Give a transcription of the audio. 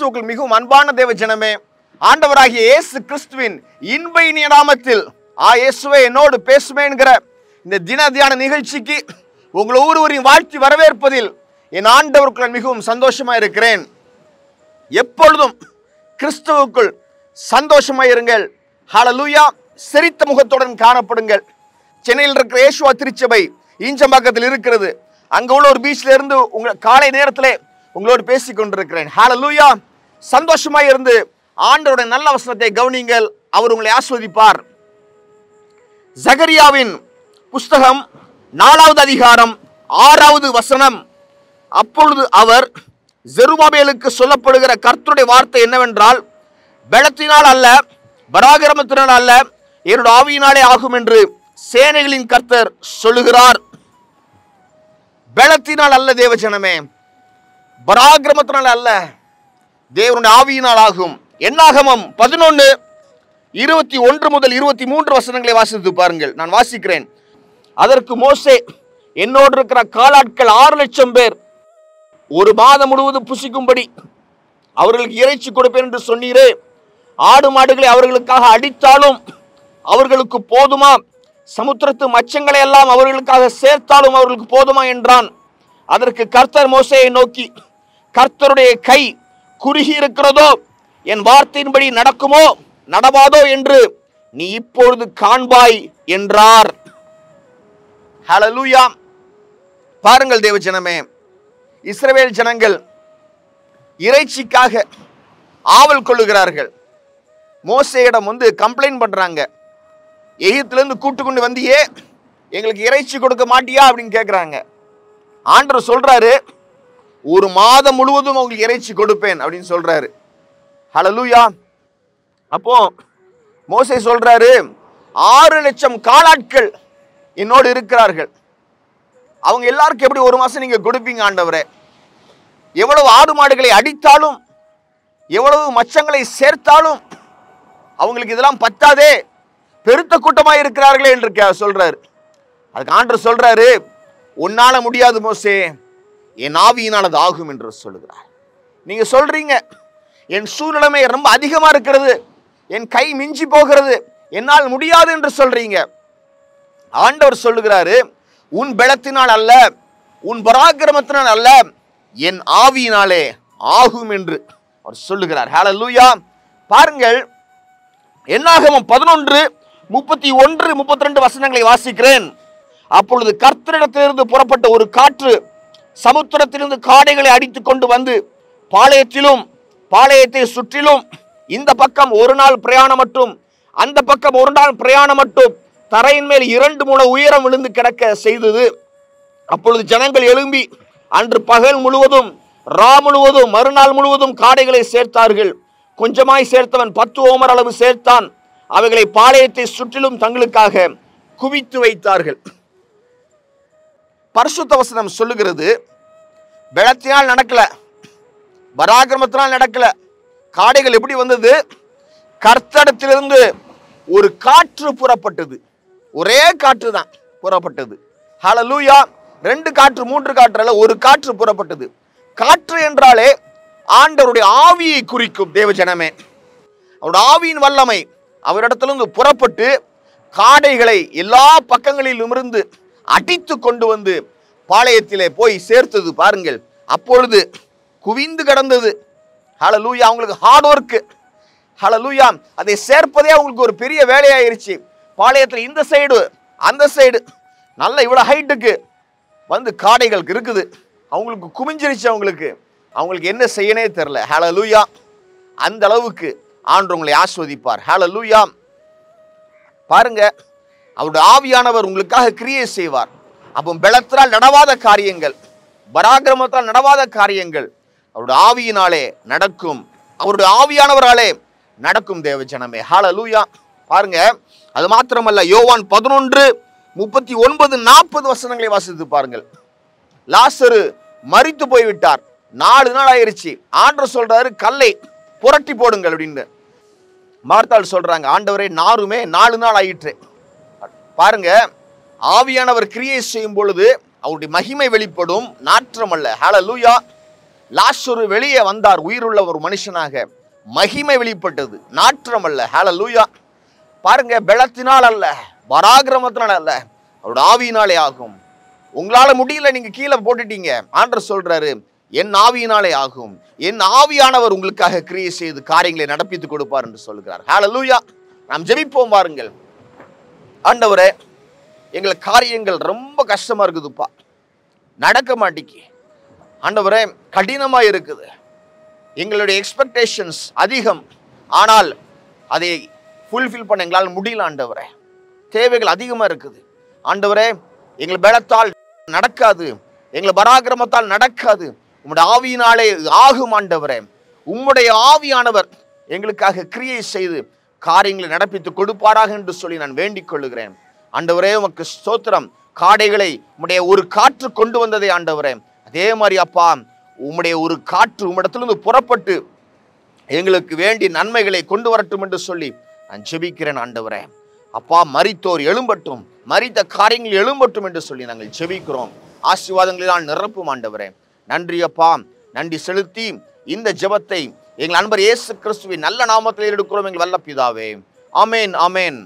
கிறிஸ்துவுக்குள் மிகவும் அன்பான தேவ ஜனமே, ஆண்டவராகிய இயேசு கிறிஸ்துவின் இன்ப இனிய நாமத்தில் இயேசுவே என்னோடு பேசுமே என்கிற இந்த தின தியான நிகழ்ச்சிக்கு உங்கள் ஒவ்வொருவரையும் வாழ்த்தி வரவேற்பதில் என் ஆண்டவருக்குள் மிகவும் சந்தோஷமா இருக்கிறேன். எப்பொழுதும் கிறிஸ்துவுக்குள் சந்தோஷமா இருங்கள். ஹல்லேலூயா. சிரித்த முகத்துடன் காணப்படுங்கள். சென்னையில் இருக்கிற இயேசுவா திருச்சபை ஈஞ்சம்பாக்கத்தில் இருக்கிறது. அங்க உள்ள ஒரு பீச்ல இருந்து காலை நேரத்திலே உங்களோடு பேசிக் கொண்டிருக்கிறேன். ஹல்லேலூயா. சந்தோஷமாய் இருந்து ஆண்டவருடைய நல்ல வசனத்தை கவனிங்கள். அவர் உங்களை ஆசீர்வதிப்பார். சகரியாவின் புஸ்தகம் 4வது அதிகாரம் 6வது வசனம். அப்பொழுது அவர் செருபாபேலுக்கு சொல்லப்படுகிற கர்த்தருடைய வார்த்தை என்னவென்றால், பலத்தினால் அல்ல, பராக்கிரமத்தினால் அல்ல, என்னுடைய ஆவியினாலே ஆகும் என்று சேனைகளின் கர்த்தர் சொல்லுகிறார். பலத்தினால் அல்ல தேவ ஜனமே, பராக்கிரமத்தினால் அல்ல, தேவனுடைய ஆவியினால் ஆகும். என்னாகமம் 11:21 முதல் 23 வசனங்களை வாசித்து பாருங்கள். நான் வாசிக்கிறேன். அதற்கு மோசே, என்னோடு இருக்கிற காலாட்கள் 6,00,000 பேர் ஒரு மாதம் முழுவதும் புசிக்கும்படி அவர்களுக்கு இறைச்சி கொடுப்பேன் என்று சொன்னீரே, ஆடு மாடுகளை அவர்களுக்காக அடித்தாலும் அவர்களுக்கு போதுமா? சமுத்திரத்து மச்சங்களை எல்லாம் அவர்களுக்காக சேர்த்தாலும் அவர்களுக்கு போதுமா என்றான். அதற்கு கர்த்தர் மோசேயை நோக்கி, கர்த்தருடைய கை குறுகி இருக்கிறதோ, என் வார்த்தையின்படி நடக்குமோ நடவாதோ என்று நீ இப்பொழுது காண்பாய் என்றார். ஹல்லேலூயா. பாருங்கள் தேவ ஜனமே, இஸ்ரவேல் ஜனங்கள் இறைச்சிக்காக ஆவல் கொள்ளுகிறார்கள். மோசேயிடம் கம்ப்ளைண்ட் பண்றாங்க. எகிப்திலிருந்து கூட்டு கொண்டு வந்தியே, எங்களுக்கு இறைச்சி கொடுக்க மாட்டியா அப்படின்னு கேட்கிறாங்க. ஆண்டவர் சொல்றாரு, ஒரு மாதம் முழுவதும் உங்களுக்கு இறைச்சி கொடுப்பேன் அப்படின்னு சொல்றாரு. ஹல்லேலூயா. அப்போ மோசே சொல்றாரு, 6,00,000 காலாட்கள் என்னோடு இருக்கிறார்கள். அவங்க எல்லாருக்கும் எப்படி ஒரு மாசம் நீங்க கொடுப்பீங்க ஆண்டவரே? எவ்வளவு ஆடு மாடுகளை அடித்தாலும் எவ்வளவு மச்சங்களை சேர்த்தாலும் அவங்களுக்கு இதெல்லாம் பத்தாதே, பெருத்த கூட்டமாக இருக்கிறார்களே என்று சொல்றாரு. அதுக்கு ஆண்டவர் சொல்றாரு, உன்னால முடியாது மோசே, என் ஆவியினால் அது ஆகும் என்று சொல்லுகிறார். நீங்க சொல்றீங்க, என் சூழ்நிலைமை ரொம்ப அதிகமா இருக்கிறது, என் கை மிஞ்சி போகிறது, என்னால் முடியாது என்று சொல்றீங்க. ஆண்டவர் சொல்லுகிறாரு, உன் பலத்தினால் அல்ல, உன் பராக்கிரமத்தினால் அல்ல, என் ஆவியினாலே ஆகும் என்று அவர் சொல்லுகிறார். ஹல்லேலூயா. பாருங்கள், என்னாகமம் 11:31-32 வசனங்களை வாசிக்கிறேன். அப்பொழுது கர்த்தரிடத்திலிருந்து புறப்பட்ட ஒரு காற்று சமுத்திரத்திலிருந்து காடைகளை அடித்துக் கொண்டு வந்து பாளையத்தை சுற்றிலும் இந்த பக்கம் ஒரு நாள் பிரயாணம் மட்டும் அந்த பக்கம் ஒரு நாள் பிரயாணம் மட்டும் தரையின் மேல் 2 முழ உயரம் விழுந்து கிடக்க செய்தது. அப்பொழுது ஜனங்கள் எழும்பி அன்று பகல் முழுவதும் ரா முழுவதும் மறுநாள் முழுவதும் காடைகளை சேர்த்தார்கள். கொஞ்சமாய் சேர்த்தவன் 10 ஓமர் அளவு சேர்த்தான். அவைகளை பாளையத்தை சுற்றிலும் தங்களுக்காக குவித்து வைத்தார்கள். பரிசுத்த வசனம் சொல்லுகிறது, பலத்தினால் நடக்கல, பராக்கிரமத்தினால் நடக்கல. காடைகள் எப்படி வந்தது? கர்த்தரிடத்திலிருந்து ஒரு காற்று புறப்பட்டது. ஒரே காற்று தான் புறப்பட்டது. ஹல்லேலூயா. 2 காற்று 3 காற்று அல்ல, ஒரு காற்று புறப்பட்டது. காற்று என்றாலே ஆண்டவருடைய ஆவியை குறிக்கும் தேவ ஜனமே. அவருடைய ஆவியின் வல்லமை அவரிடத்திலிருந்து புறப்பட்டு காடைகளை எல்லா பக்கங்களிலும் இருந்து அடித்து கொண்டு வந்து பாளையத்திலே போய் சேர்த்தது. பாருங்கள், அப்பொழுது குவிந்து கிடந்தது. ஹல்லேலூயா. அவங்களுக்கு ஹார்ட் ஒர்க். ஹல்லேலூயா. அதை சேர்ப்பதே அவங்களுக்கு ஒரு பெரிய வேலையாயிருச்சு. பாளையத்தில் இந்த சைடு அந்த சைடு நல்ல இவ்வளவு ஹைட்டுக்கு வந்து காடைகளுக்கு இருக்குது. அவங்களுக்கு குமிஞ்சிருச்சு. அவங்களுக்கு என்ன செய்யனே தெரியல. ஹல்லேலூயா. அந்த அளவுக்கு ஆண்டவர் உங்களை ஆசீர்வதிப்பார். ஹல்லேலூயா. பாருங்க, அவருடைய ஆவியானவர் உங்களுக்காக கிரியை செய்வார். அப்போ பலத்தினால் நடவாத காரியங்கள், பராக்கிரமத்தால் நடவாத காரியங்கள் அவருடைய ஆவியினாலே நடக்கும். அவருடைய ஆவியானவராலே நடக்கும் தேவ ஜனமே. ஹல்லேலூயா. பாருங்க, அது மாத்திரமல்ல, யோவான் 11:39-40 வசனங்களை வாசித்து பாருங்கள். லாசரு மரித்து போய்விட்டார். 4 நாள் ஆயிருச்சு. ஆண்டவர் சொல்றாரு, கல்லை புரட்டி போடுங்கள் அப்படின்னு. மார்த்தாள் சொல்றாங்க, ஆண்டவரே நாருமே 4 நாள் ஆயிற்று. பாருங்க, ஆவியானவர் கிரியை செய்யும் பொழுது அவருடைய மகிமை வெளிப்படும், நாற்றம் அல்ல. ஹல்லேலூயா. லாசரு வெளியே வந்தார், உயிருள்ள ஒரு மனுஷனாக. மகிமை வெளிப்பட்டது, நாற்றம் அல்ல. ஹல்லேலூயா. பாருங்க, பலத்தினால் அல்ல, பராக்கிரமத்தினால் அல்ல, அவருடைய ஆவியினாலே ஆகும். உங்களால முடியல, நீங்க கீழே போட்டுட்டீங்க. ஆண்டவர் சொல்றாரு, என் ஆவியினாலே ஆகும். என் ஆவியானவர் உங்களுக்காக கிரியை செய்து காரியங்களை நடப்பித்து கொடுப்பார் என்று சொல்கிறார். ஹல்லேலூயா. நாம் ஜெபிப்போம். பாருங்கள், ஆண்டவரே, எங்களுக்கு காரியங்கள் ரொம்ப கஷ்டமா இருக்குதுப்பா, நடக்க மாட்டேங்கி. ஆண்டவரே, கடினமா இருக்குது. எங்களுடைய எக்ஸ்பெக்டேஷன்ஸ் அதிகம், ஆனால் அதை ஃபுல்ஃபில் பண்ண எங்களால் முடியல. ஆண்டவரே, தேவைகள் அதிகமா இருக்குது. ஆண்டவரே, எங்கள் பலத்தால் நடக்காது, எங்கள் பராக்கிரமத்தால் நடக்காது, உம்முடைய ஆவியினாலே ஆகும். ஆண்டவரே, உம்முடைய ஆவியானவர் எங்களுக்காக கிரியை செய்து காரியங்களை நடப்பித்து கொடுப்பாராக என்று சொல்லி நான் வேண்டிக் கொள்ளுகிறேன். ஆண்டவரே, உமக்கு ஸ்தோத்திரம். காடைகளை உம்முடைய ஒரு காற்று கொண்டு வந்ததே ஆண்டவரே, அதே மாதிரி அப்பா, உம்முடைய ஒரு காற்று உம்மிடத்திலிருந்து புறப்பட்டு எங்களுக்கு வேண்டிய நன்மைகளை கொண்டு வரட்டும் என்று சொல்லி நான் ஜெபிக்கிறேன். ஆண்டவரே அப்பா, மரித்தோர் எழும்பட்டும், மரித்த காரியங்கள் எழும்பட்டும் என்று சொல்லி நாங்கள் ஜெபிக்கிறோம். ஆசீர்வாதங்களினால் நிரப்பும். ஆண்டவரே, நன்றி அப்பா. நன்றி செலுத்தி இந்த ஜெபத்தை எங்கள் அன்பர் இயேசு கிறிஸ்துவின் நல்ல நாமத்தில் எடுக்கிறோம் எங்கள் வல்ல பிதாவே. ஆமேன், ஆமேன்.